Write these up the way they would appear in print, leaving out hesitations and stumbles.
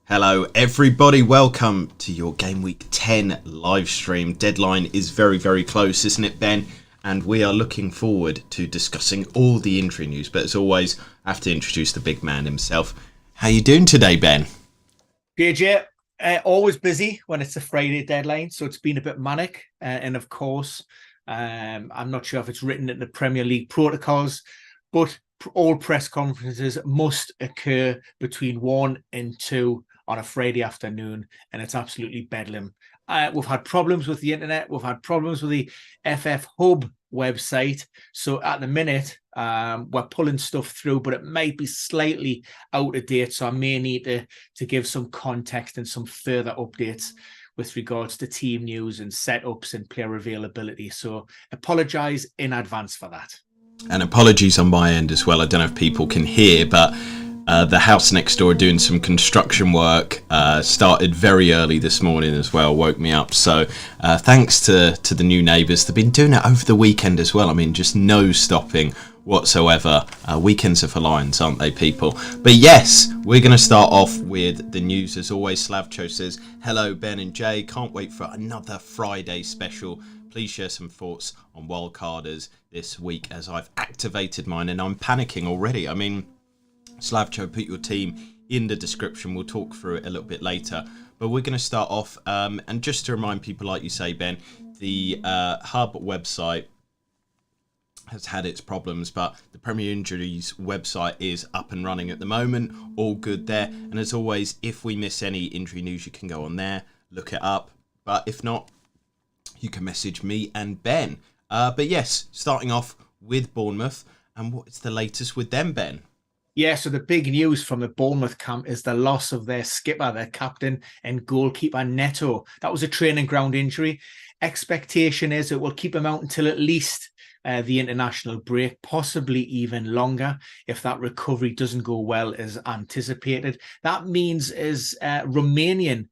Hello everybody, welcome to your Game Week 10 live stream. Deadline is very, very close, isn't it, Ben? And we are looking forward to discussing all the injury news. But as always, I have to introduce the big man himself. How you doing today, Ben? JJ, always busy when it's a Friday deadline, so it's been a bit manic. And of course, I'm not sure if it's written in the Premier League protocols, but all press conferences must occur between 1 and 2 on a Friday afternoon, and it's absolutely bedlam. We've had problems with the internet. We've had problems with the FF Hub website. So at the minute, we're pulling stuff through, but it might be slightly out of date. So I may need to give some context and some further updates with regards to team news and setups and player availability. So apologise in advance for that. And apologies on my end as well. I don't know if people can hear, but the house next door doing some construction work started very early this morning as well, woke me up. So thanks to the new neighbours. They've been doing it over the weekend as well. I mean, just no stopping whatsoever. Weekends are for lions, aren't they, people? But yes, we're going to start off with the news. As always, Slavcho says, hello, Ben and Jay. Can't wait for another Friday special. Please share some thoughts on wildcarders this week as I've activated mine and I'm panicking already. I mean, Slavcho, put your team in the description. We'll talk through it a little bit later. But we're going to start off. And just to remind people, like you say, Ben, the Hub website has had its problems, but the Premier Injuries website is up and running at the moment. All good there. And as always, if we miss any injury news, you can go on there, look it up. But if not, you can message me and Ben. But yes, starting off with Bournemouth. And what is the latest with them, Ben? Yeah, so the big news from the Bournemouth camp is the loss of their skipper, their captain and goalkeeper Neto. That was a training ground injury. Expectation is it will keep him out until at least the international break, possibly even longer if that recovery doesn't go well as anticipated. That means is Romanian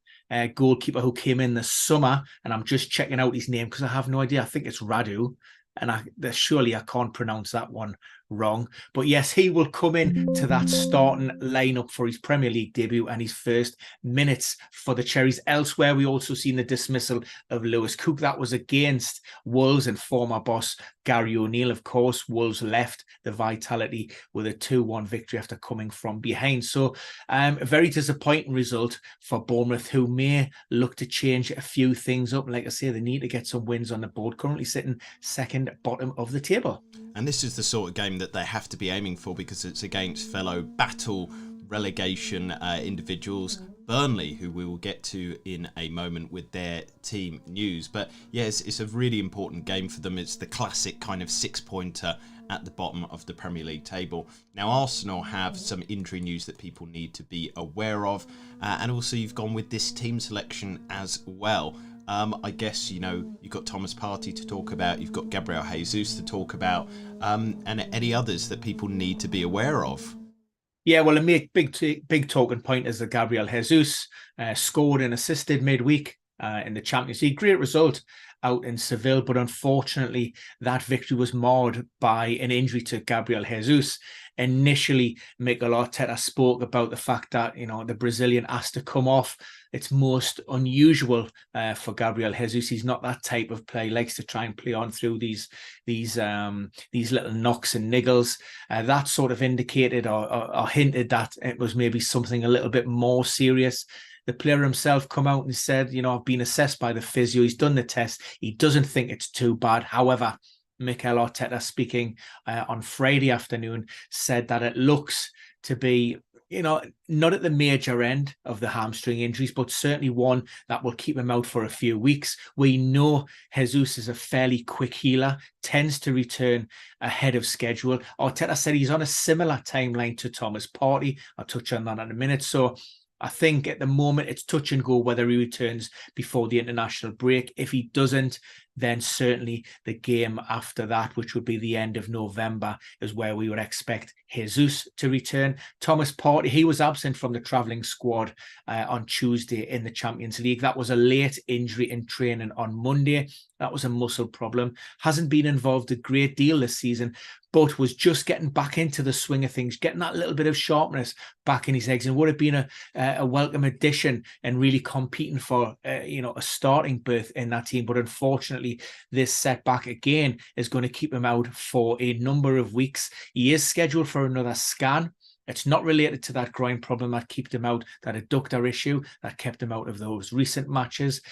goalkeeper who came in this summer, and I'm just checking out his name because I have no idea. I think it's Radu. And surely I can't pronounce that one wrong. But yes, he will come in to that starting lineup for his Premier League debut and his first minutes for the Cherries. Elsewhere, we also seen the dismissal of Lewis Cook. That was against Wolves and former boss Gary O'Neill. Of course, Wolves left the Vitality with a 2-1 victory after coming from behind. So a very disappointing result for Bournemouth, who may look to change a few things up. Like I say, they need to get some wins on the board, currently sitting second bottom of the table. And this is the sort of game that they have to be aiming for because it's against fellow battle relegation individuals, Burnley, who we will get to in a moment with their team news. But yes, it's a really important game for them. It's the classic kind of 6-pointer at the bottom of the Premier League table. Now, Arsenal have some injury news that people need to be aware of. And also you've gone with this team selection as well. I guess, you know, you've got Thomas Partey to talk about, you've got Gabriel Jesus to talk about, and any others that people need to be aware of. Yeah, well, a big talking point is that Gabriel Jesus scored and assisted midweek in the Champions League. Great result out in Seville, but unfortunately that victory was marred by an injury to Gabriel Jesus. Initially, Mikel Arteta spoke about the fact that, you know, the Brazilian has to come off. It's most unusual for Gabriel Jesus. He's not that type of player. He likes to try and play on through these little knocks and niggles. That sort of indicated or hinted that it was maybe something a little bit more serious. The player himself come out and said, you know, I've been assessed by the physio. He's done the test. He doesn't think it's too bad. However, Mikel Arteta, speaking on Friday afternoon, said that it looks to be, you know, not at the major end of the hamstring injuries, but certainly one that will keep him out for a few weeks. We know Jesus is a fairly quick healer, tends to return ahead of schedule. Arteta said he's on a similar timeline to Thomas Partey. I'll touch on that in a minute. So I think at the moment it's touch and go whether he returns before the international break. If he doesn't, then certainly the game after that, which would be the end of November, is where we would expect Jesus to return. Thomas Partey, he was absent from the travelling squad on Tuesday in the Champions League. That was a late injury in training on Monday. That was a muscle problem. Hasn't been involved a great deal this season, but was just getting back into the swing of things, getting that little bit of sharpness back in his legs, and would have been a welcome addition and really competing for a starting berth in that team. But unfortunately, this setback again is going to keep him out for a number of weeks. He is scheduled for another scan. It's not related to that groin problem that kept him out, that adductor issue that kept him out of those recent matches.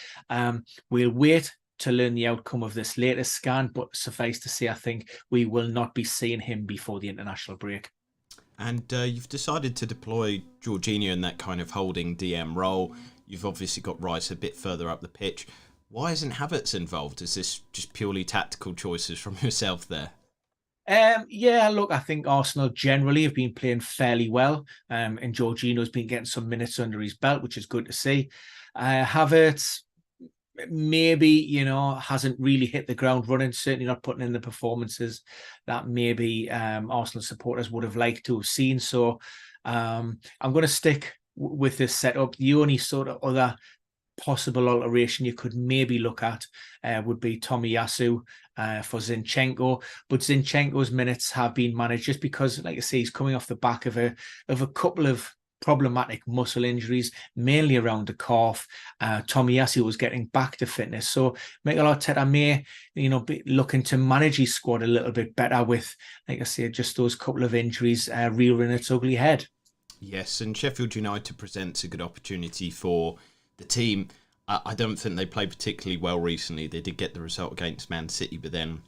We'll wait to learn the outcome of this latest scan, but suffice to say, I think we will not be seeing him before the international break. And you've decided to deploy Jorginho in that kind of holding DM role. You've obviously got Rice a bit further up the pitch. Why isn't Havertz involved? Is this just purely tactical choices from yourself there? Yeah, look, I think Arsenal generally have been playing fairly well, and Jorginho's been getting some minutes under his belt, which is good to see. Havertz maybe, hasn't really hit the ground running, certainly not putting in the performances that maybe Arsenal supporters would have liked to have seen. So I'm going to stick with this setup. The only sort of other possible alteration you could maybe look at would be Tomiyasu for Zinchenko, but Zinchenko's minutes have been managed just because, like I say, he's coming off the back of a couple of problematic muscle injuries, mainly around the calf. Tomiyasu was getting back to fitness, so Mikel Arteta may, be looking to manage his squad a little bit better with, like I say, just those couple of injuries rearing its ugly head. Yes, and Sheffield United presents a good opportunity for the team. I don't think they played particularly well recently. They did get the result against Man City, but then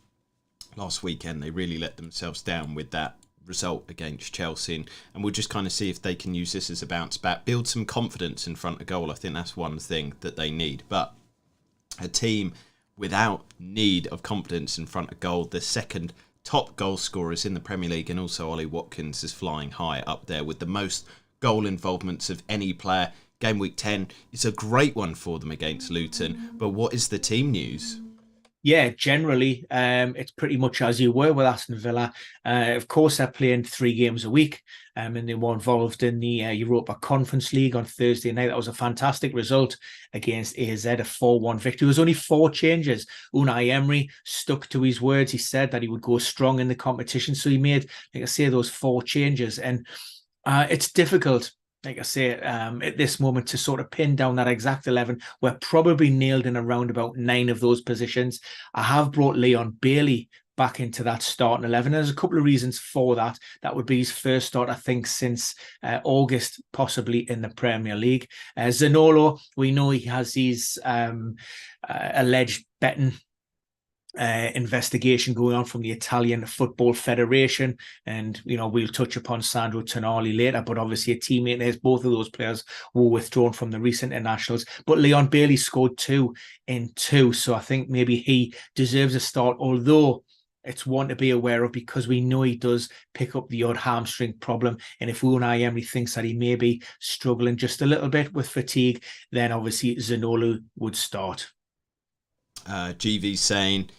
last weekend they really let themselves down with that result against Chelsea, and we'll just kind of see if they can use this as a bounce back, build some confidence in front of goal. I think that's one thing that they need. But a team without need of confidence in front of goal, the second top goal scorers in the Premier League, and also Ollie Watkins is flying high up there with the most goal involvements of any player. Game week 10 is a great one for them against Luton, but what is the team news? Yeah, generally, it's pretty much as you were with Aston Villa. Of course, they're playing 3 games a week, and they were involved in the Europa Conference League on Thursday night. That was a fantastic result against AZ, a 4-1 victory. There was only 4 changes. Unai Emery stuck to his words. He said that he would go strong in the competition, so he made, like I say, those 4 changes. And it's difficult, like I say, at this moment to sort of pin down that exact 11. We're probably nailed in around about 9 of those positions. I have brought Leon Bailey back into that starting 11. There's a couple of reasons for that. That would be his first start, I think, since August, possibly in the Premier League. Zanolo, we know he has his alleged betting investigation going on from the Italian Football Federation, and we'll touch upon Sandro Tonali later, but obviously a teammate there's both of those players were withdrawn from the recent internationals. But Leon Bailey scored 2 in 2, so I think maybe he deserves a start, although it's one to be aware of because we know he does pick up the odd hamstring problem, and if Unai Emery thinks that he may be struggling just a little bit with fatigue, then obviously Zanolo would start. GV's saying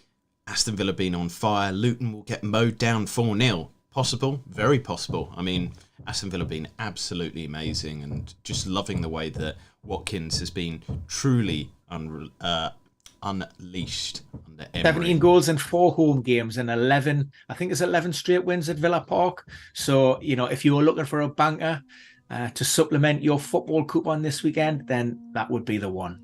Aston Villa being on fire, Luton will get mowed down 4-0. Possible? Very possible. I mean, Aston Villa been absolutely amazing, and just loving the way that Watkins has been truly unleashed under Emery. 17 goals in 4 home games and 11, I think it's 11 straight wins at Villa Park. So, if you were looking for a banker to supplement your football coupon this weekend, then that would be the one.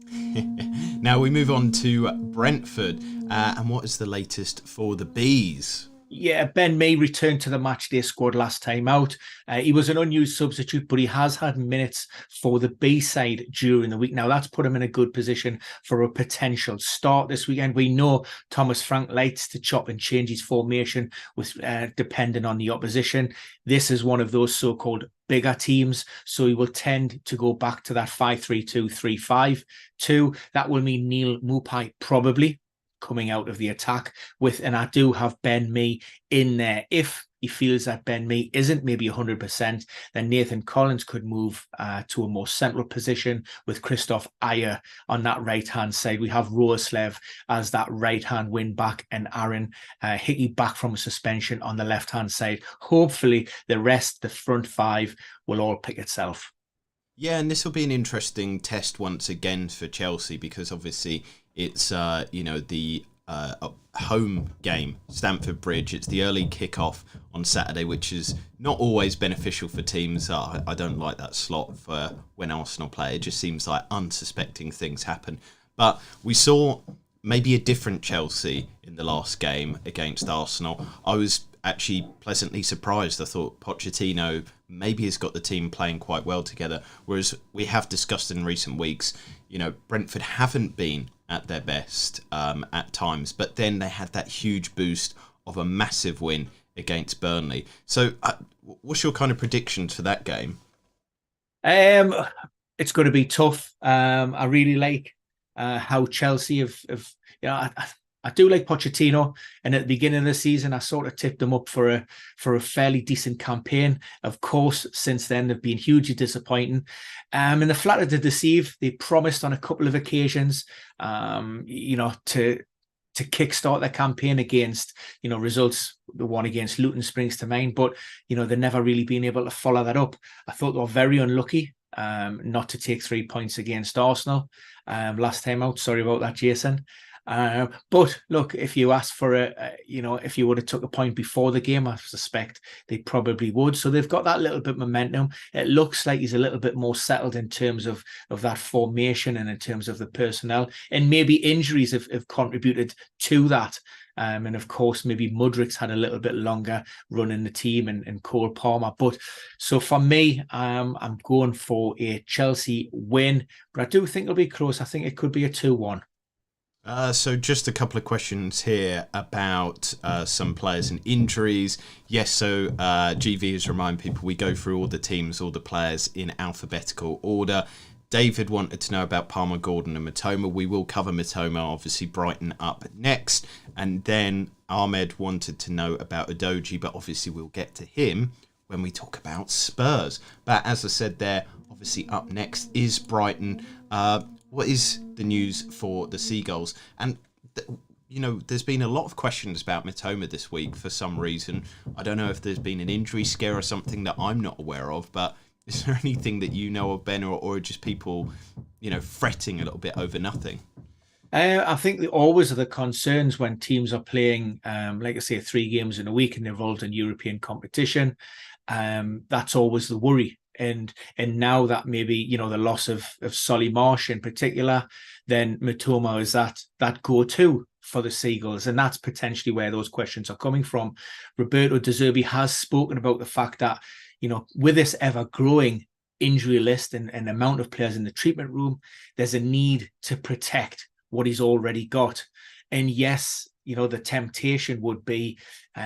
Now we move on to Brentford, and what is the latest for the Bees? Yeah, Ben Mee returned to the matchday squad last time out. He was an unused substitute, but he has had minutes for the B side during the week. Now, that's put him in a good position for a potential start this weekend. We know Thomas Frank likes to chop and change his formation with depending on the opposition. This is one of those so-called bigger teams, so he will tend to go back to that 5-3-2, 3-5-2. That will mean Neil Maupay probably coming out of the attack and I do have Ben Mee in there. If he feels that Ben Mee isn't maybe 100%, then Nathan Collins could move to a more central position with Christoph Ayer on that right-hand side. We have Roerslev as that right-hand wing-back and Aaron Hickey back from a suspension on the left-hand side. Hopefully the rest, the front 5, will all pick itself. Yeah, and this will be an interesting test once again for Chelsea, because obviously it's the a home game, Stamford Bridge. It's the early kickoff on Saturday, which is not always beneficial for teams. I don't like that slot for when Arsenal play. It just seems like unsuspecting things happen. But we saw maybe a different Chelsea in the last game against Arsenal. I was actually pleasantly surprised. I thought Pochettino maybe has got the team playing quite well together, whereas we have discussed in recent weeks, Brentford haven't been at their best at times, but then they had that huge boost of a massive win against Burnley. So what's your kind of predictions for that game? It's going to be tough. I really like how Chelsea have I do like Pochettino, and at the beginning of the season, I sort of tipped them up for a fairly decent campaign. Of course, since then they've been hugely disappointing, and they're flattered to deceive. They promised on a couple of occasions, to kickstart their campaign against, results. The one against Luton springs to mind, but they've never really been able to follow that up. I thought they were very unlucky not to take 3 points against Arsenal last time out. Sorry about that, Jason. But look, if you asked for if you would have took a point before the game, I suspect they probably would. So they've got that little bit of momentum. It looks like he's a little bit more settled in terms of that formation and in terms of the personnel, and maybe injuries have contributed to that. And of course, maybe Mudrik's had a little bit longer running the team and Cole Palmer. But so for me, I'm going for a Chelsea win, but I do think it'll be close. I think it could be a 2-1. So just a couple of questions here about some players and injuries. Yes, so GV has reminded people we go through all the teams, all the players in alphabetical order. David wanted to know about Palmer, Gordon and Mitoma. We will cover Mitoma, obviously Brighton up next. And then Ahmed wanted to know about Udogie, but obviously we'll get to him when we talk about Spurs. But as I said there, obviously up next is Brighton. What is the news for the Seagulls? And, there's been a lot of questions about Mitoma this week for some reason. I don't know if there's been an injury scare or something that I'm not aware of, but is there anything that you know of, Ben, or just people, fretting a little bit over nothing? I think there always are the concerns when teams are playing, like I say, 3 games in a week and involved in European competition. That's always the worry. And now that maybe, the loss of Solly Marsh in particular, then Mitoma is that go-to for the Seagulls. And that's potentially where those questions are coming from. Roberto De Zerbi has spoken about the fact that, with this ever-growing injury list and amount of players in the treatment room, there's a need to protect what he's already got. And yes, the temptation would be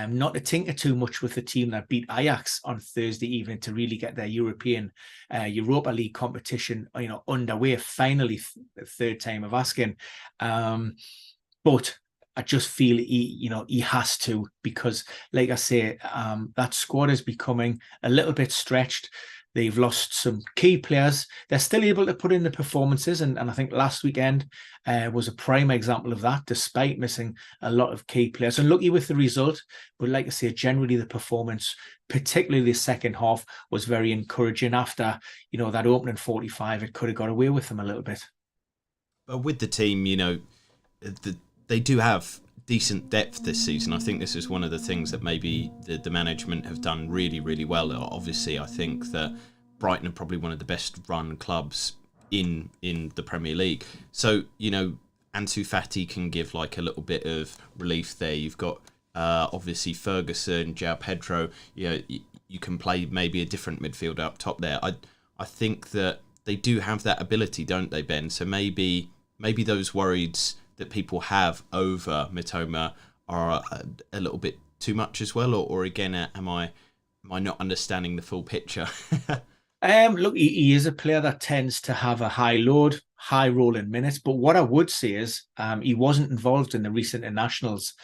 not to tinker too much with the team that beat Ajax on Thursday evening to really get their Europa League competition, underway. Finally, the third time of asking. But I just feel he has to, because, like I say, that squad is becoming a little bit stretched. They've lost some key players. They're still able to put in the performances, and I think last weekend was a prime example of that, despite missing a lot of key players. And lucky with the result, but like I say, generally the performance, particularly the second half, was very encouraging. After that opening 45, it could have got away with them a little bit. But with the team, they do have decent depth this season. I think this is one of the things that maybe the management have done really, really well. Obviously, I think that Brighton are probably one of the best run clubs in the Premier League. So, Ansu Fati can give like a little bit of relief there. You've got obviously Ferguson, João Pedro. You can play maybe a different midfielder up top there. I think that they do have that ability, don't they, Ben? So maybe those worries that people have over Mitoma are a little bit too much as well, or again, am I not understanding the full picture? Look, he is a player that tends to have a high load, high rolling minutes. But what I would say is he wasn't involved in the recent internationals.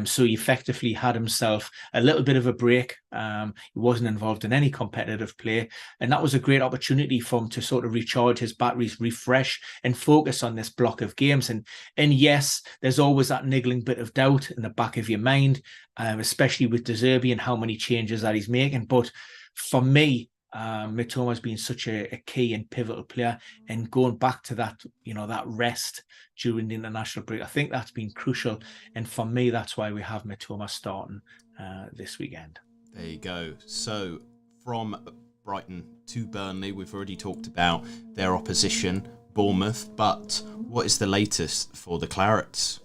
So he effectively had himself a little bit of a break. He wasn't involved in any competitive play. And that was a great opportunity for him to sort of recharge his batteries, refresh and focus on this block of games. And yes, there's always that niggling bit of doubt in the back of your mind, especially with De Zerbi and how many changes that he's making. But for me, Mitoma's been such a key and pivotal player, and going back to that, that rest during the international break, I think that's been crucial. And for me, that's why we have Mitoma starting this weekend. There you go. So from Brighton to Burnley, we've already talked about their opposition, Bournemouth, but what is the latest for the Clarets?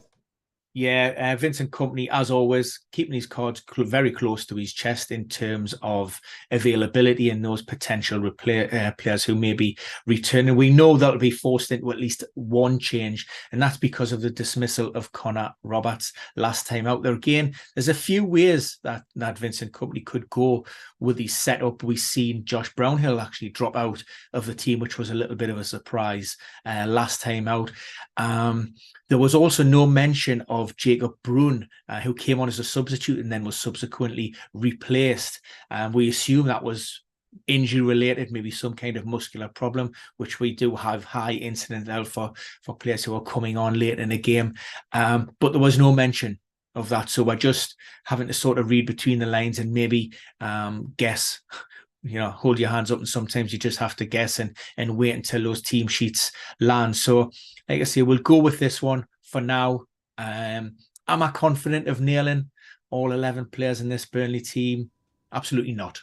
Yeah, Vincent Kompany, as always, keeping his cards very close to his chest in terms of availability and those potential players who may be returning. We know that'll be forced into at least one change, and that's because of the dismissal of Connor Roberts last time out there. Again, there's a few ways that Vincent Kompany could go with his setup. We've seen Josh Brownhill actually drop out of the team, which was a little bit of a surprise last time out. There was also no mention of Jacob Bruun, who came on as a substitute and then was subsequently replaced. We assume that was injury related, maybe some kind of muscular problem, which we do have high incidence now for players who are coming on late in the game. But there was no mention of that. So we're just having to sort of read between the lines and maybe guess. Hold your hands up, and sometimes you just have to guess and wait until those team sheets land. So, like I say, we'll go with this one for now. Am I confident of nailing all 11 players in this Burnley team? Absolutely not.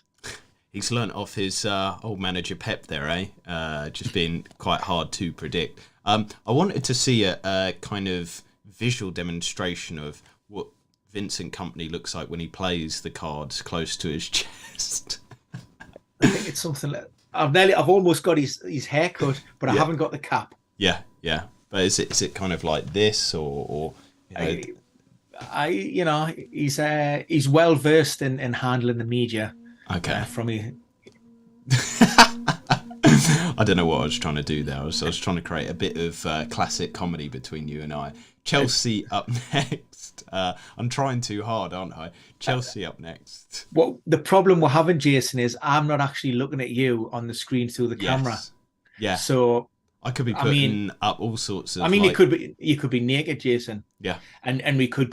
He's learnt off his old manager Pep there, eh? Just being quite hard to predict. I wanted to see a kind of visual demonstration of what Vincent Kompany looks like when he plays the cards close to his chest. I think it's something like I've almost got his haircut, but I haven't got the cap. Yeah. But is it kind of like this or he's well versed in handling the media. Okay. From me. I don't know what I was trying to do there. I was trying to create a bit of classic comedy between you and I. Chelsea up next. I'm trying too hard, aren't I? Chelsea up next. Well, the problem we're having, Jason, is I'm not actually looking at you on the screen through the camera. Yeah. So I could be putting up all sorts of. you could be naked, Jason. Yeah. And we could,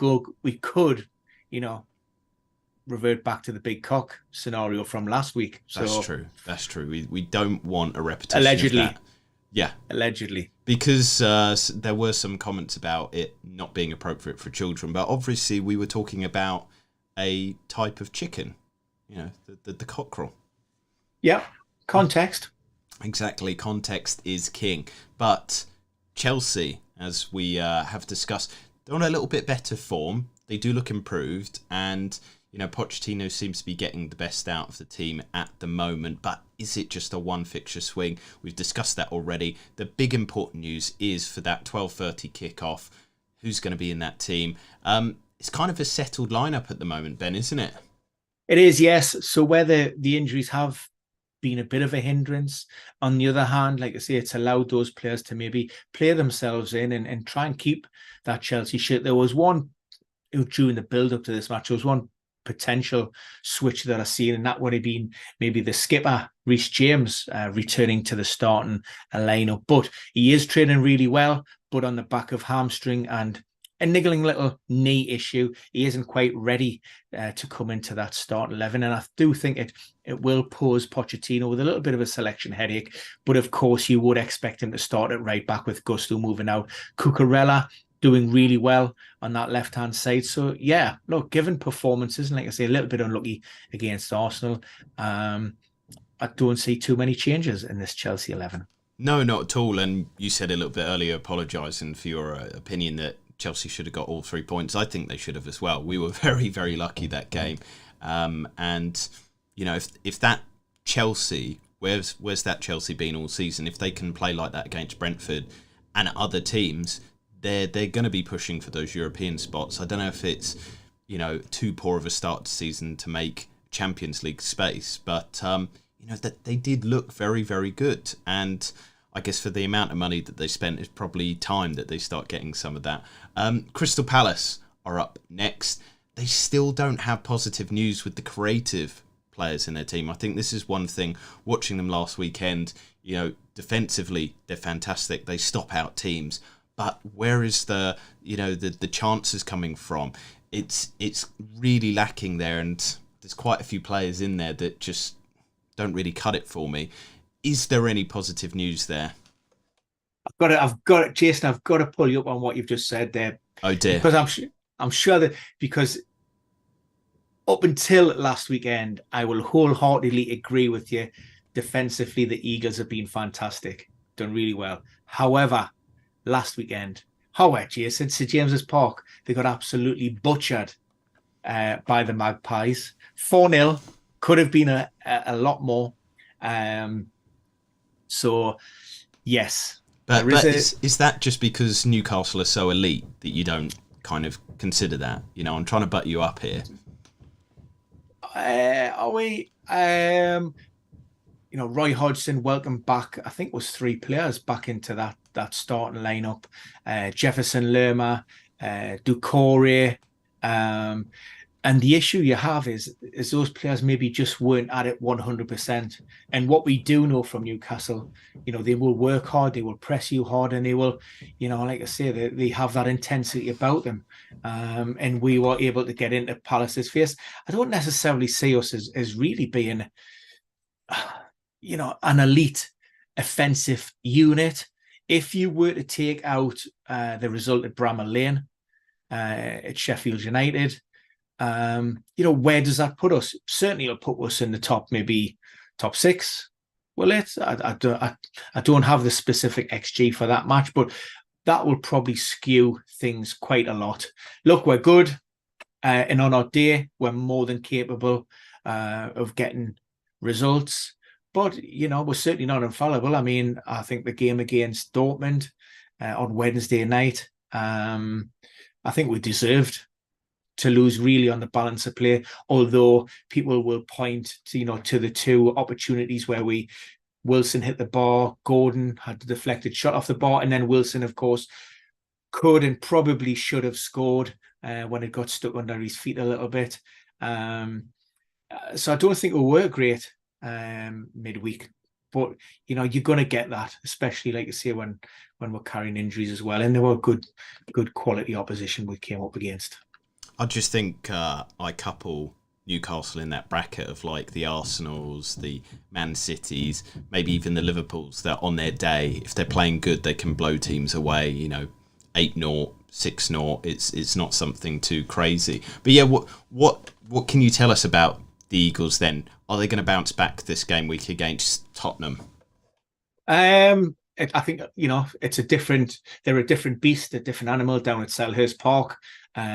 revert back to the big cock scenario from last week. That's true. We don't want a repetition. Allegedly. Of that. Yeah. Allegedly. Because there were some comments about it not being appropriate for children, but obviously we were talking about a type of chicken, the cockerel. Yeah, context. Exactly, context is king. But Chelsea, as we have discussed, they're on a little bit better form. They do look improved, and Pochettino seems to be getting the best out of the team at the moment, but is it just a one fixture swing? We've discussed that already. The big important news is for that 12:30 kickoff. Who's going to be in that team? It's kind of a settled lineup at the moment, Ben, isn't it? It is, yes. So whether the injuries have been a bit of a hindrance, on the other hand, like I say, it's allowed those players to maybe play themselves in and try and keep that Chelsea shit. There was one during the build-up to this match, there was one potential switch that I've seen, and that would have been maybe the skipper, Reece James, returning to the starting lineup. But he is training really well, but on the back of hamstring and a niggling little knee issue, he isn't quite ready to come into that starting 11. And I do think it will pose Pochettino with a little bit of a selection headache. But of course, you would expect him to start it right back with Gusto moving out. Cucurella doing really well on that left-hand side. So, yeah, look, given performances, and like I say, a little bit unlucky against Arsenal, I don't see too many changes in this Chelsea 11. No, not at all. And you said a little bit earlier, apologising for your opinion that Chelsea should have got all 3 points. I think they should have as well. We were very, very lucky that game. And, if that Chelsea, where's that Chelsea been all season? If they can play like that against Brentford and other teams, they're going to be pushing for those European spots. I don't know if it's, too poor of a start to season to make Champions League space, but, that they did look very, very good. And I guess for the amount of money that they spent, it's probably time that they start getting some of that. Crystal Palace are up next. They still don't have positive news with the creative players in their team. I think this is one thing, watching them last weekend, defensively, they're fantastic. They stop out teams. But where is the chances coming from? It's really lacking there, and there's quite a few players in there that just don't really cut it for me. Is there any positive news there? I've got it, Jason. I've got to pull you up on what you've just said there. Oh dear. Because I'm sure that because up until last weekend, I will wholeheartedly agree with you. Defensively, the Eagles have been fantastic, done really well. However, last weekend, Jason, St James's Park, they got absolutely butchered by the Magpies. 4-0, could have been a lot more. So, yes. But is that just because Newcastle are so elite that you don't kind of consider that? You know, I'm trying to butt you up here. Are we? Roy Hodgson, welcome back. I think it was 3 players back into that starting lineup. Jefferson Lerma, Doucouré. And the issue you have is those players maybe just weren't at it 100%. And what we do know from Newcastle, they will work hard, they will press you hard, and they will, like I say, they have that intensity about them. And we were able to get into Palace's face. I don't necessarily see us as really being, an elite offensive unit. If you were to take out the result at Bramall Lane at Sheffield United, where does that put us? Certainly it'll put us in the top 6. Well, I don't have the specific XG for that match, but that will probably skew things quite a lot. Look, we're good, and on our day, we're more than capable of getting results. But, we're certainly not infallible. I mean, I think the game against Dortmund on Wednesday night, I think we deserved to lose really on the balance of play, although people will point to the 2 opportunities where Wilson hit the bar, Gordon had the deflected shot off the bar, and then Wilson, of course, could and probably should have scored when it got stuck under his feet a little bit. So I don't think it will work great midweek, but you're going to get that, especially like you say when we're carrying injuries as well, and there were good quality opposition we came up against. I just think I couple Newcastle in that bracket of like the Arsenals, the Man Cities, maybe even the Liverpools that on their day, if they're playing good, they can blow teams away, 8-0, 6-0. It's not something too crazy. But yeah, what can you tell us about the Eagles then? Are they going to bounce back this game week against Tottenham? I think, they're a different beast, a different animal down at Selhurst Park.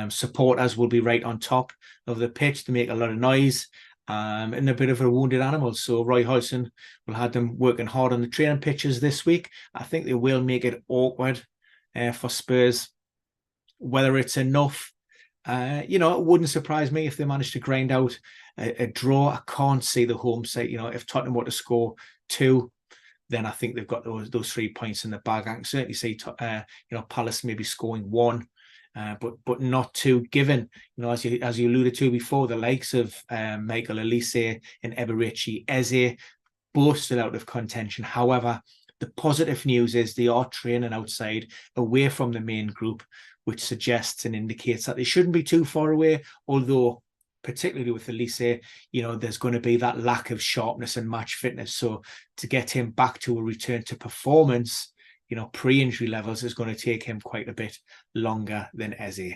Supporters will be right on top of the pitch to make a lot of noise, and a bit of a wounded animal. So Roy Hodgson will have them working hard on the training pitches this week. I think they will make it awkward for Spurs. Whether it's enough, it wouldn't surprise me if they managed to grind out a draw. I can't see the home side. If Tottenham were to score 2, then I think they've got those 3 points in the bag. I can certainly see Palace maybe scoring 1. But not 2, given, as you alluded to before, the likes of Michael Elise and Eberechi Eze both still out of contention. However, the positive news is they are training outside, away from the main group, which suggests and indicates that they shouldn't be too far away, although particularly with Elise, there's going to be that lack of sharpness and match fitness. So to get him back to a return to performance, pre-injury levels, is going to take him quite a bit longer than Eze.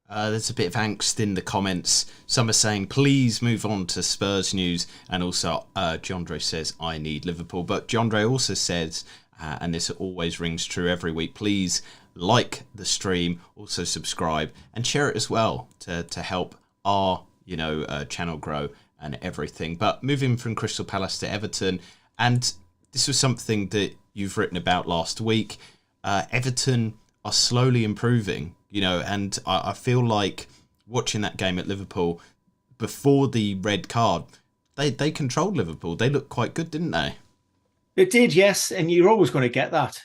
There's a bit of angst in the comments. Some are saying, please move on to Spurs news. And also, Jandre says, I need Liverpool. But Jandre also says, and this always rings true every week, please like the stream, also subscribe and share it as well to help our channel grow and everything. But moving from Crystal Palace to Everton, and this was something that you've written about last week. Everton are slowly improving, and I feel like watching that game at Liverpool before the red card, they controlled Liverpool. They looked quite good, didn't they? They did, yes, and you're always going to get that,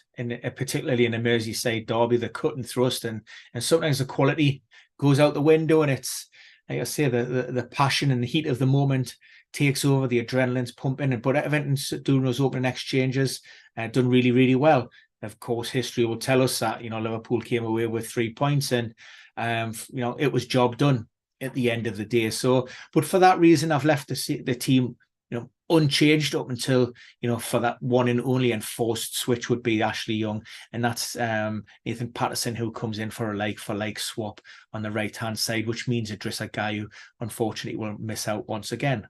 particularly in a Merseyside derby, the cut and thrust, and sometimes the quality goes out the window, and it's, like I say, the passion and the heat of the moment takes over, the adrenaline's pumping, but Everton's doing those opening exchanges, done really, really well. Of course, history will tell us that, Liverpool came away with 3 points, and, it was job done at the end of the day. So, but for that reason, I've left the team, unchanged up until, for that one and only enforced switch would be Ashley Young. And that's Nathan Patterson, who comes in for a like-for-like swap on the right-hand side, which means Idrissa Gueye, unfortunately, will miss out once again.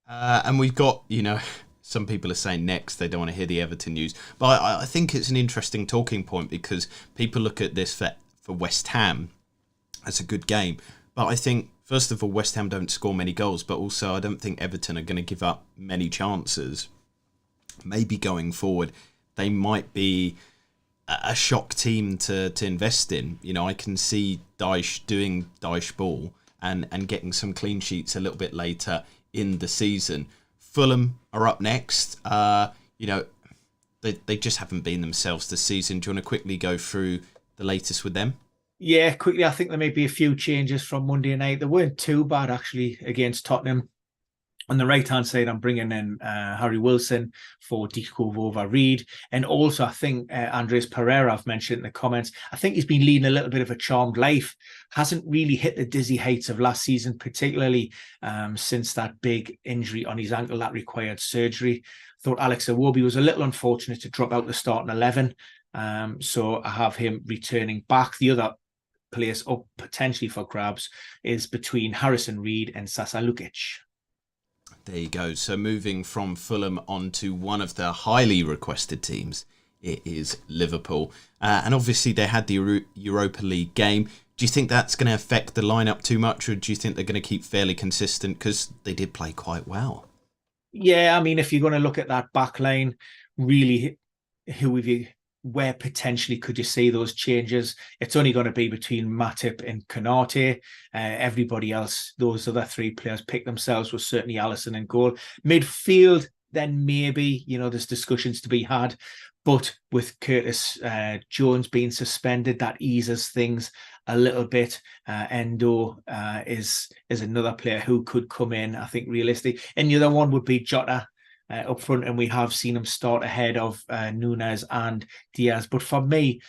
And we've got, some people are saying next they don't want to hear the Everton news. But I think it's an interesting talking point because people look at this for West Ham as a good game. But I think, first of all, West Ham don't score many goals, but also I don't think Everton are going to give up many chances. Maybe going forward, they might be a shock team to invest in. I can see Dyche doing Dyche ball and getting some clean sheets a little bit later in the season. Fulham are up next. They just haven't been themselves this season. Do you want to quickly go through the latest with them? Yeah, quickly, I think there may be a few changes from Monday night. They weren't too bad, actually, against Tottenham. On the right-hand side, I'm bringing in Harry Wilson for Deco Vova-Reed. And also, I think Andres Pereira, I've mentioned in the comments, I think he's been leading a little bit of a charmed life. Hasn't really hit the dizzy heights of last season, particularly since that big injury on his ankle that required surgery. Thought Alex Iwobi was a little unfortunate to drop out the starting 11. So I have him returning back. The other place up potentially for grabs is between Harrison Reed and Sasa Lukic. There you go. So moving from Fulham on to one of the highly requested teams, it is Liverpool. And obviously they had the Europa League game. Do you think that's going to affect the lineup too much, or do you think they're going to keep fairly consistent because they did play quite well? Yeah, I mean, if you're going to look at that back line, really, where potentially could you see those changes? It's only going to be between Matip and Konate. Everybody else, those other three players pick themselves, was certainly Alisson in goal. Midfield, then maybe, there's discussions to be had. But with Curtis Jones being suspended, that eases things a little bit. Endo is another player who could come in, I think, realistically. And the other one would be Jota up front, and we have seen him start ahead of Nunes and Diaz. But for me,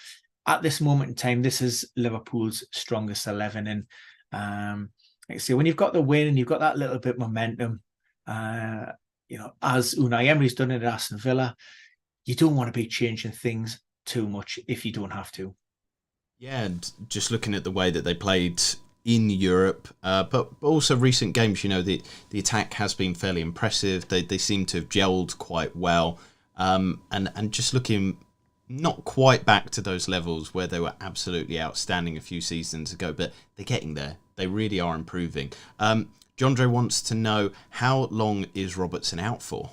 at this moment in time, this is Liverpool's strongest 11. And like I say, when you've got the win and you've got that little bit of momentum, as Unai Emery's done it at Aston Villa, you don't want to be changing things too much if you don't have to. Yeah, and just looking at the way that they played in Europe, but also recent games, the attack has been fairly impressive. They seem to have gelled quite well, and just looking not quite back to those levels where they were absolutely outstanding a few seasons ago, but they're getting there. They really are improving. Jondre wants to know, how long is Robertson out for?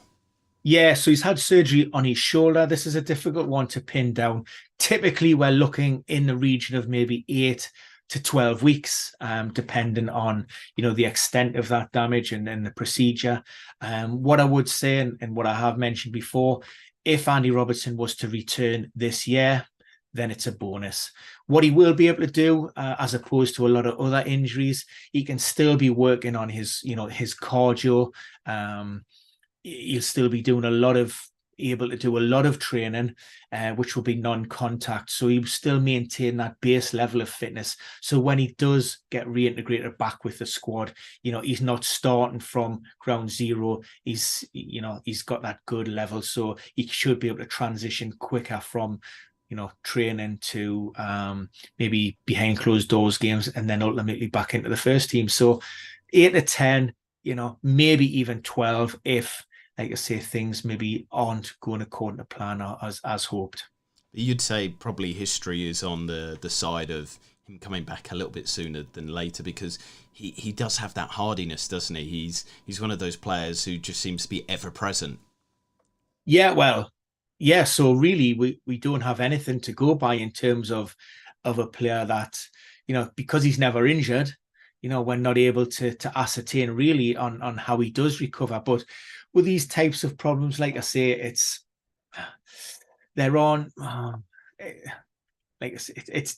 Yeah, so he's had surgery on his shoulder. This is a difficult one to pin down. Typically, we're looking in the region of maybe 8 to 12 weeks, depending on, the extent of that damage and the procedure. What I would say, and what I have mentioned before, if Andy Robertson was to return this year, then it's a bonus. What he will be able to do, as opposed to a lot of other injuries, he can still be working on his cardio. He'll still be doing able to do a lot of training, which will be non-contact. So he will still maintain that base level of fitness. So when he does get reintegrated back with the squad, he's not starting from ground zero. He's got that good level. So he should be able to transition quicker from, training to maybe behind closed doors games and then ultimately back into the first team. So 8 to 10, maybe even 12 if, like I say, things maybe aren't going according to plan or as hoped. You'd say probably history is on the side of him coming back a little bit sooner than later, because he does have that hardiness, doesn't he? He's one of those players who just seems to be ever present. Yeah, well, yeah. So really, we don't have anything to go by in terms of a player that, because he's never injured, we're not able to ascertain really on how he does recover. But with these types of problems, like I say, it's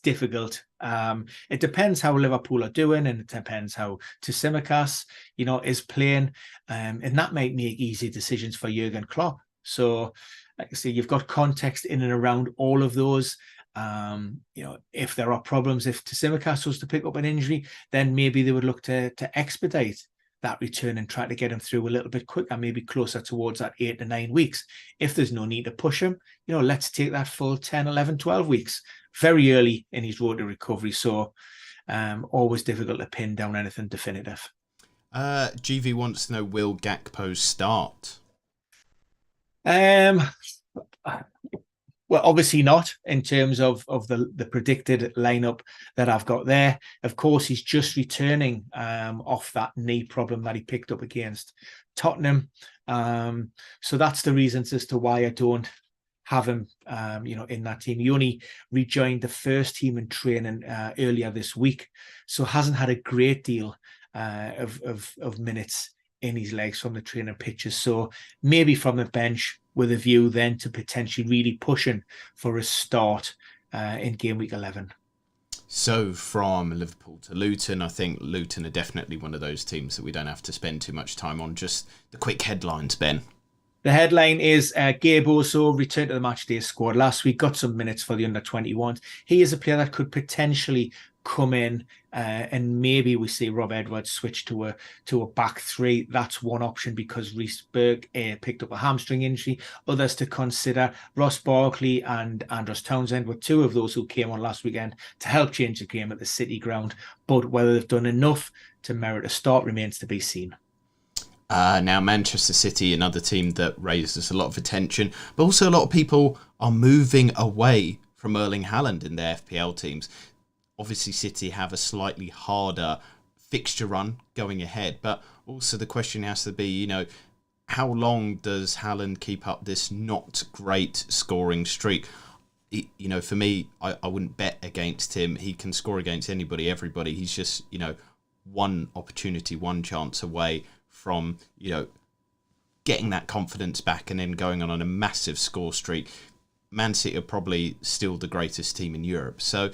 difficult. It depends how Liverpool are doing, and it depends how Tsimikas, is playing, and that might make easy decisions for Jurgen Klopp. So, like I say, you've got context in and around all of those. If there are problems, if Tsimikas was to pick up an injury, then maybe they would look to expedite that return and try to get him through a little bit quicker, maybe closer towards that 8 to 9 weeks. If there's no need to push him, let's take that full 10, 11, 12 weeks. Very early in his road to recovery, so always difficult to pin down anything definitive. GV wants to know, will Gakpo start? Well, obviously not in terms of the predicted lineup that I've got there. Of course, he's just returning off that knee problem that he picked up against Tottenham. So that's the reasons as to why I don't have him, in that team. He only rejoined the first team in training earlier this week, so hasn't had a great deal of minutes in his legs from the training pitches. So maybe from the bench, with a view then to potentially really pushing for a start in game week 11. So from Liverpool to Luton, I think Luton are definitely one of those teams that we don't have to spend too much time on. Just the quick headlines, Ben. The headline is Gabe Oso returned to the matchday squad last week, got some minutes for the under-21s. He is a player that could potentially come in and maybe we see Rob Edwards switch to a back three. That's one option because Reece Berg picked up a hamstring injury. Others to consider, Ross Barkley and Andros Townsend were two of those who came on last weekend to help change the game at the City ground. But whether they've done enough to merit a start remains to be seen. Now, Manchester City, another team that raises a lot of attention, but also a lot of people are moving away from Erling Haaland in their FPL teams. Obviously, City have a slightly harder fixture run going ahead, but also the question has to be, how long does Haaland keep up this not great scoring streak? For me, I wouldn't bet against him. He can score against anybody, everybody. He's just, one opportunity, one chance away from, getting that confidence back and then going on a massive score streak. Man City are probably still the greatest team in Europe. So,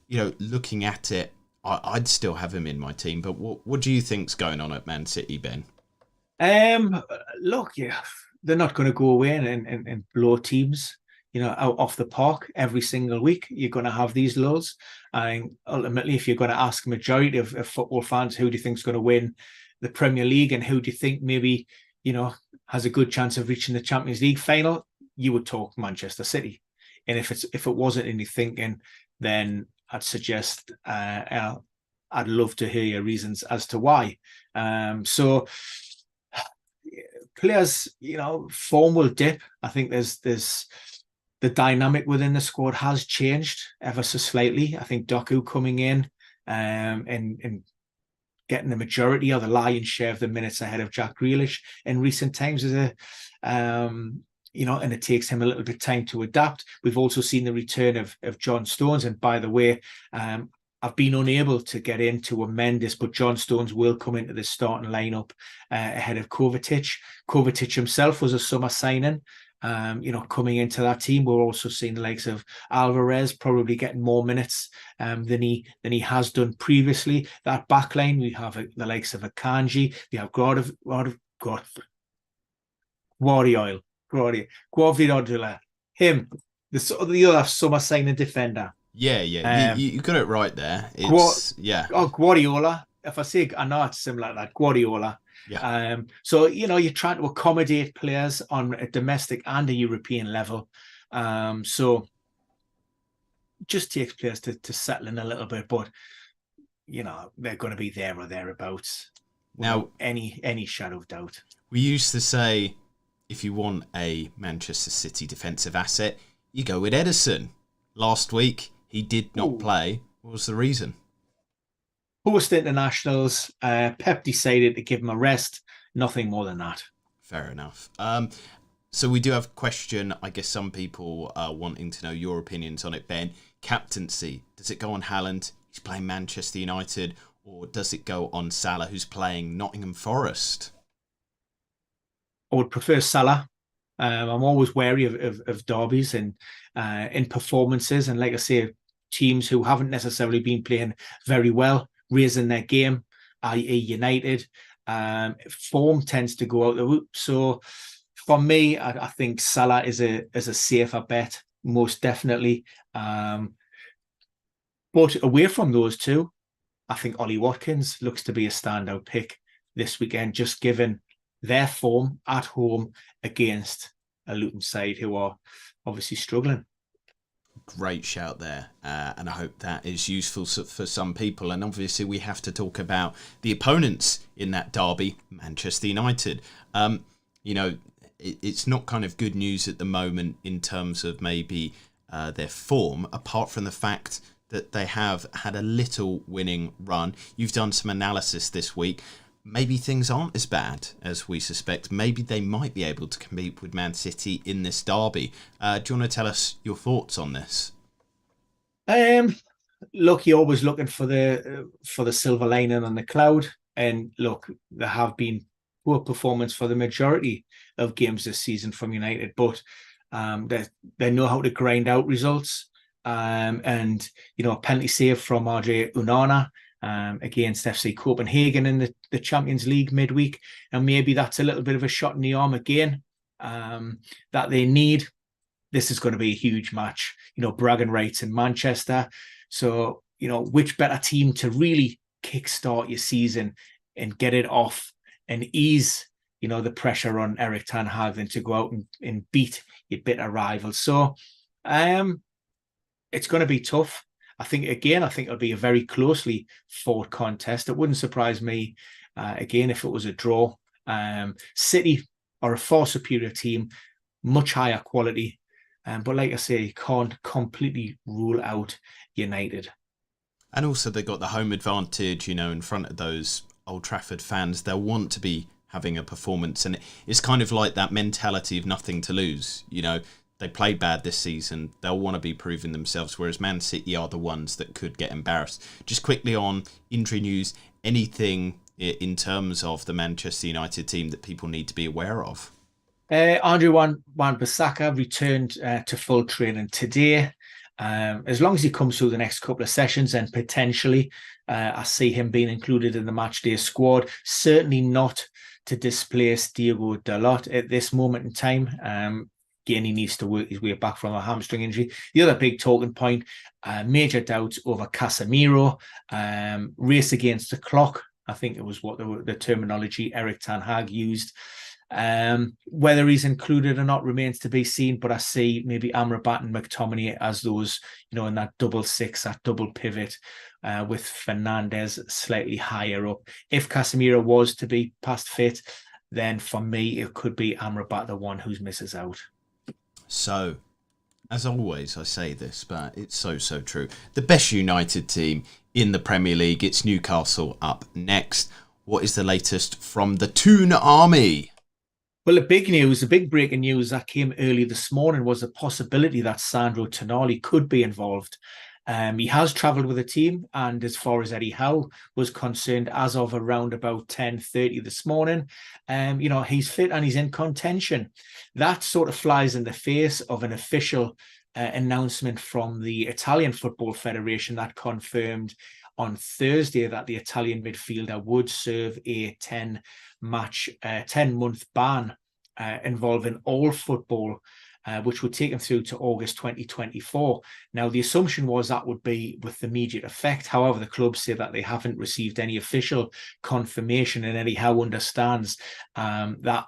looking at it, I'd still have him in my team. But what do you think's going on at Man City, Ben? Look, they're not going to go away and blow teams, out off the park every single week. You're going to have these lows. And ultimately, if you're going to ask a majority of football fans, who do you think's going to win the Premier League and who do you think maybe, has a good chance of reaching the Champions League final, you would talk Manchester City. And if it wasn't in your thinking, then I'd suggest I'd love to hear your reasons as to why. So players, form will dip. I think there's the dynamic within the squad has changed ever so slightly. I think Doku coming in and getting the majority or the lion's share of the minutes ahead of Jack Grealish in recent times is and it takes him a little bit of time to adapt. We've also seen the return of John Stones. And by the way, I've been unable to get in to amend this, but John Stones will come into the starting lineup ahead of Kovacic. Kovacic himself was a summer signing. Coming into that team, we're also seeing the likes of Alvarez probably getting more minutes than he has done previously. That back line, we have the likes of Akanji, we have Guardiola, him, the other summer signing defender. Yeah, you got it right there. It's Guardiola. If I say, I know it's similar to that, Guardiola. Yeah. So you're trying to accommodate players on a domestic and a European level. So just takes players to settle in a little bit, but they're going to be there or thereabouts. Now, any shadow of doubt. We used to say, if you want a Manchester City defensive asset, you go with Ederson. Last week, he did not play. What was the reason? Post internationals, Pep decided to give him a rest. Nothing more than that. Fair enough. So we do have a question. I guess some people are wanting to know your opinions on it, Ben. Captaincy. Does it go on Haaland? He's playing Manchester United. Or does it go on Salah, who's playing Nottingham Forest? I would prefer Salah. I'm always wary of derbies and in performances. And like I say, teams who haven't necessarily been playing very well, raising their game, i.e. United. Form tends to go out the route. So for me, I think Salah is a safer bet, most definitely. But away from those two, I think Ollie Watkins looks to be a standout pick this weekend, just given their form at home against a Luton side who are obviously struggling. Great shout there, and I hope that is useful for some people. And obviously we have to talk about the opponents in that derby, Manchester United. It's not kind of good news at the moment in terms of maybe their form, apart from the fact that they have had a little winning run. You've done some analysis this week. Maybe things aren't as bad as we suspect. Maybe they might be able to compete with Man City in this derby. Do you want to tell us your thoughts on this? Look, you're always looking for the silver lining on the cloud. And look, there have been poor performance for the majority of games this season from United, but they know how to grind out results. And a penalty save from Andre Onana against FC Copenhagen in the Champions League midweek, and maybe that's a little bit of a shot in the arm again that they need. This is going to be a huge match, bragging rights in Manchester. So, which better team to really kickstart your season and get it off and ease, the pressure on Erik ten Hag than to go out and beat your bitter rivals. So, it's going to be tough. I think it'll be a very closely fought contest. It wouldn't surprise me, again, if it was a draw. City are a far superior team, much higher quality. But like I say, you can't completely rule out United. And also they got the home advantage, in front of those Old Trafford fans. They'll want to be having a performance. And it's kind of like that mentality of nothing to lose, They played bad this season. They'll want to be proving themselves, whereas Man City are the ones that could get embarrassed. Just quickly on injury news, anything in terms of the Manchester United team that people need to be aware of? Andre Wan-Bissaka returned to full training today. As long as he comes through the next couple of sessions, and potentially I see him being included in the matchday squad. Certainly not to displace Diogo Dalot at this moment in time. Again, he needs to work his way back from a hamstring injury. The other big talking point, major doubts over Casemiro, race against the clock. I think it was what the terminology Erik ten Hag used. Whether he's included or not remains to be seen, but I see maybe Amrabat and McTominay as those, in that double six, that double pivot, with Fernandes slightly higher up. If Casemiro was to be past fit, then for me, it could be Amrabat, the one who misses out. So, as always, I say this, but it's so true. The best United team in the Premier League, it's Newcastle up next. What is the latest from the Toon Army? Well, the big breaking news that came early this morning was the possibility that Sandro Tonali could be involved. He has travelled with the team, and as far as Eddie Howe was concerned, as of around about 10:30 this morning, he's fit and he's in contention. That sort of flies in the face of an official announcement from the Italian Football Federation that confirmed on Thursday that the Italian midfielder would serve a 10-month ban involving all football, which would take him through to August 2024. Now, the assumption was that would be with immediate effect. However, the club say that they haven't received any official confirmation, and Eddie Howe understands that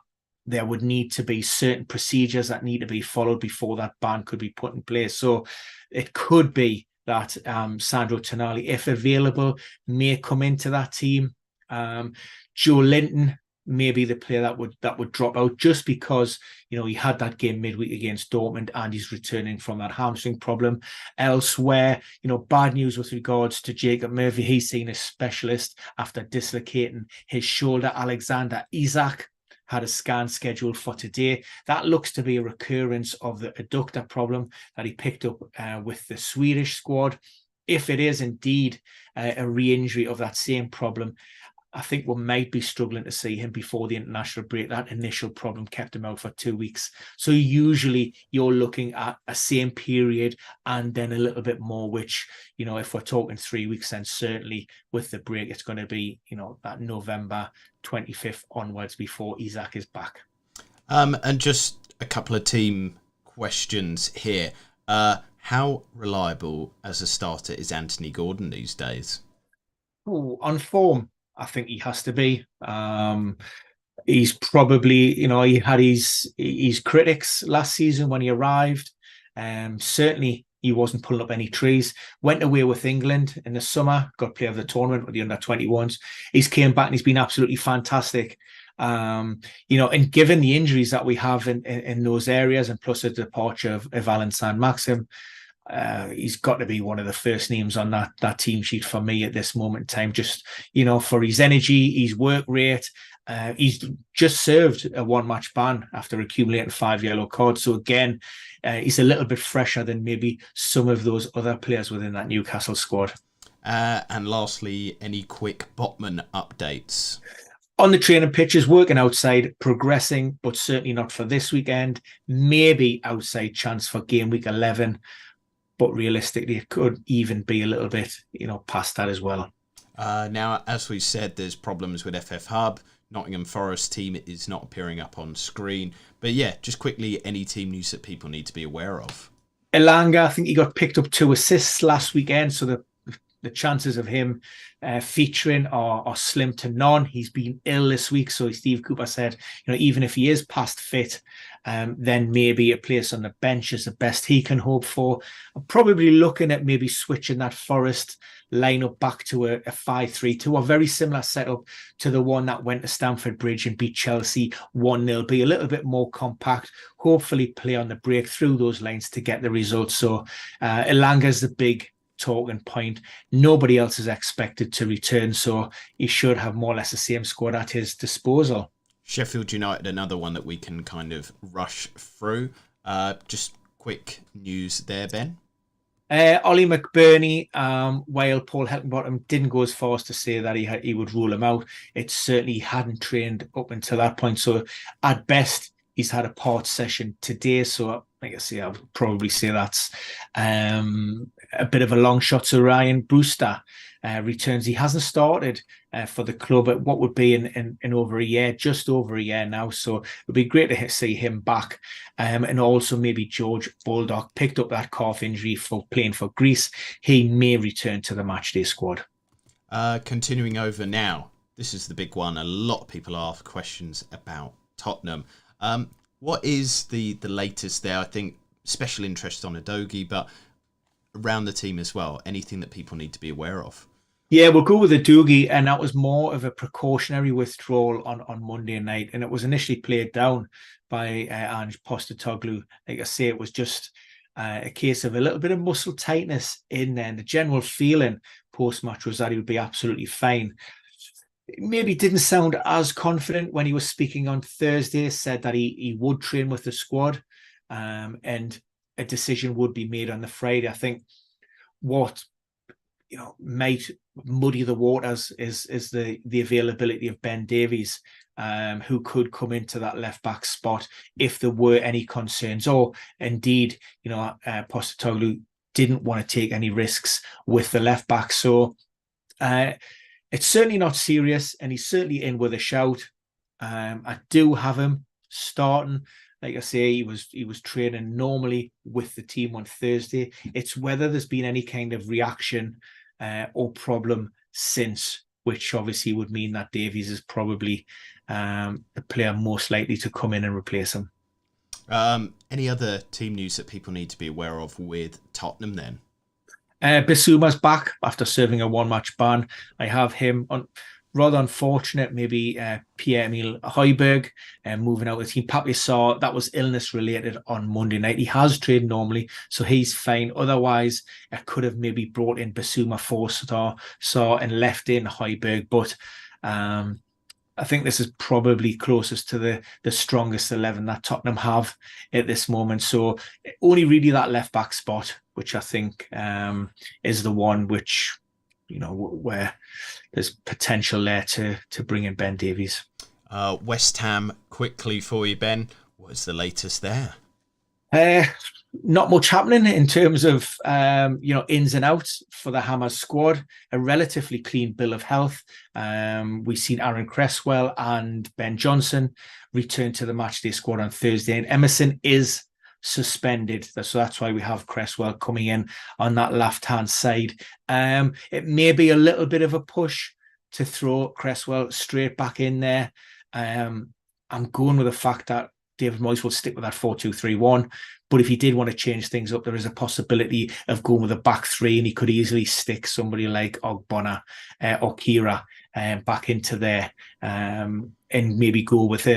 there would need to be certain procedures that need to be followed before that ban could be put in place. So it could be that Sandro Tonali, if available, may come into that team. Joe Linton may be the player that would drop out, just because he had that game midweek against Dortmund and he's returning from that hamstring problem. Elsewhere, bad news with regards to Jacob Murphy. He's seen a specialist after dislocating his shoulder. Alexander Isak had a scan scheduled for today. That looks to be a recurrence of the adductor problem that he picked up with the Swedish squad. If it is indeed a re-injury of that same problem, I think we might be struggling to see him before the international break. That initial problem kept him out for 2 weeks. So usually you're looking at a same period and then a little bit more, which, if we're talking 3 weeks, then certainly with the break, it's going to be, that November 25th onwards before Isak is back. And just a couple of team questions here. How reliable as a starter is Anthony Gordon these days? On form, I think he has to be. He's probably, he had his critics last season when he arrived. Certainly, he wasn't pulling up any trees. Went away with England in the summer, got player of the tournament with the under-21s. He's came back and he's been absolutely fantastic. And given the injuries that we have in those areas, and plus the departure of Alan Saint-Maxim, he's got to be one of the first names on that team sheet for me at this moment in time. Just, for his energy, his work rate. He's just served a one-match ban after accumulating 5 yellow cards. So again, he's a little bit fresher than maybe some of those other players within that Newcastle squad. And lastly, any quick Botman updates? On the training pitches, working outside, progressing, but certainly not for this weekend. Maybe outside chance for game week 11. But realistically, it could even be a little bit, past that as well. Now, as we said, there's problems with FF Hub. Nottingham Forest team is not appearing up on screen. But yeah, just quickly, any team news that people need to be aware of? Elanga, I think he got picked up 2 assists last weekend, so the chances of him featuring are slim to none. He's been ill this week, so Steve Cooper said, even if he is past fit, then maybe a place on the bench is the best he can hope for. I'm probably looking at maybe switching that Forest lineup back to a 5-3-2, a very similar setup to the one that went to Stamford Bridge and beat Chelsea 1-0. Be a little bit more compact, hopefully play on the break through those lines to get the results. So Elanga's the big talking point. Nobody else is expected to return, so he should have more or less the same squad at his disposal. Sheffield United, another one that we can kind of rush through. Just quick news there, Ben. Ollie McBurney, while Paul Heckingbottom didn't go as far as to say that he would rule him out, it certainly hadn't trained up until that point. So at best, he's had a part session today. So like I say, I would probably say that's a bit of a long shot. So Ryan Brewster returns. He hasn't started for the club at what would be in over a year, just over a year now. So it would be great to see him back. And also maybe George Baldock picked up that calf injury for playing for Greece. He may return to the matchday squad. Continuing over now, this is the big one. A lot of people ask questions about Tottenham. What is the latest there? I think special interest on Udogie, but around the team as well. Anything that people need to be aware of? Yeah, we'll go with Udogie, and that was more of a precautionary withdrawal on Monday night, and it was initially played down by Ange Postecoglou. Like I say, it was just a case of a little bit of muscle tightness in there, and the general feeling post-match was that he would be absolutely fine. Maybe didn't sound as confident when he was speaking on Thursday, said that he would train with the squad, and a decision would be made on the Friday. I think what might muddy the waters is the availability of Ben Davies, who could come into that left back spot if there were any concerns, or indeed, Postecoglou didn't want to take any risks with the left back. So it's certainly not serious, and he's certainly in with a shout. I do have him starting. Like I say, he was training normally with the team on Thursday. It's whether there's been any kind of reaction or problem since, which obviously would mean that Davies is probably the player most likely to come in and replace him. Any other team news that people need to be aware of with Tottenham then? Bissouma's back after serving a one-match ban. I have him on. Rather unfortunate, maybe Pierre-Emile Højbjerg moving out of the team. Pape saw that was illness related on Monday night. He has trained normally, so he's fine. Otherwise, I could have maybe brought in Bissouma Saw and left in Højbjerg. But I think this is probably closest to the strongest 11 that Tottenham have at this moment. So only really that left back spot, which I think is the one which, where there's potential there to bring in Ben Davies. West Ham, quickly for you, Ben. What's the latest there? Not much happening in terms of ins and outs for the Hammers squad. A relatively clean bill of health. We've seen Aaron Cresswell and Ben Johnson return to the matchday squad on Thursday, and Emerson is suspended, so that's why we have Cresswell coming in on that left hand side. It may be a little bit of a push to throw Cresswell straight back in there. I'm going with the fact that David Moyes will stick with that 4-2-3-1. But if he did want to change things up, there is a possibility of going with a back three, and he could easily stick somebody like Ogbonna or Kira back into there, and maybe go with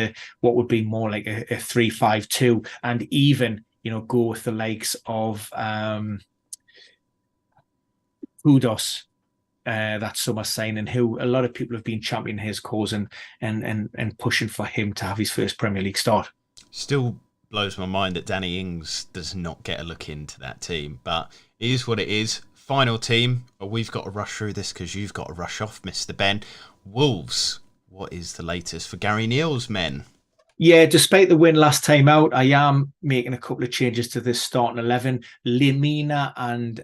what would be more like a 3-5-2, and even go with the likes of Kudos, that summer signing, who a lot of people have been championing his cause and pushing for him to have his first Premier League start. Still blows my mind that Danny Ings does not get a look into that team, but it is what it is. Final team. We've got to rush through this because you've got to rush off, Mr. Ben. Wolves. What is the latest for Gary Neal's men? Yeah, despite the win last time out, I am making a couple of changes to this starting 11. Lemina and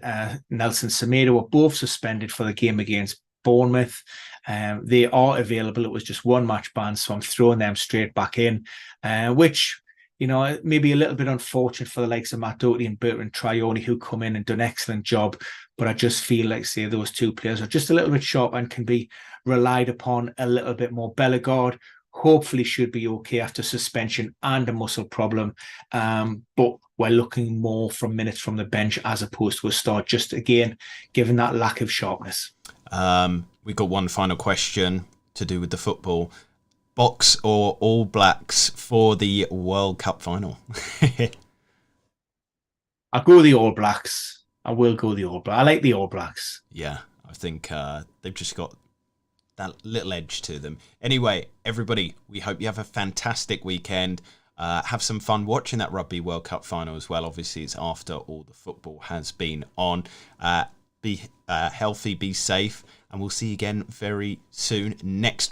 Nelson Semedo were both suspended for the game against Bournemouth. They are available. It was just one match ban, so I'm throwing them straight back in, which, maybe a little bit unfortunate for the likes of Matt Doherty and Bertrand Traore, who come in and do an excellent job. But I just feel like, say, those two players are just a little bit sharp and can be relied upon a little bit more. Bellegarde hopefully should be okay after suspension and a muscle problem. But we're looking more from minutes from the bench as opposed to a start, just again, given that lack of sharpness. We've got one final question to do with the football. Box or All Blacks for the World Cup final? I'll go the All Blacks. I will go the All Blacks. I like the All Blacks. Yeah, I think they've just got that little edge to them. Anyway, everybody, we hope you have a fantastic weekend. Have some fun watching that Rugby World Cup final as well. Obviously, it's after all the football has been on. Be healthy, be safe, and we'll see you again very soon next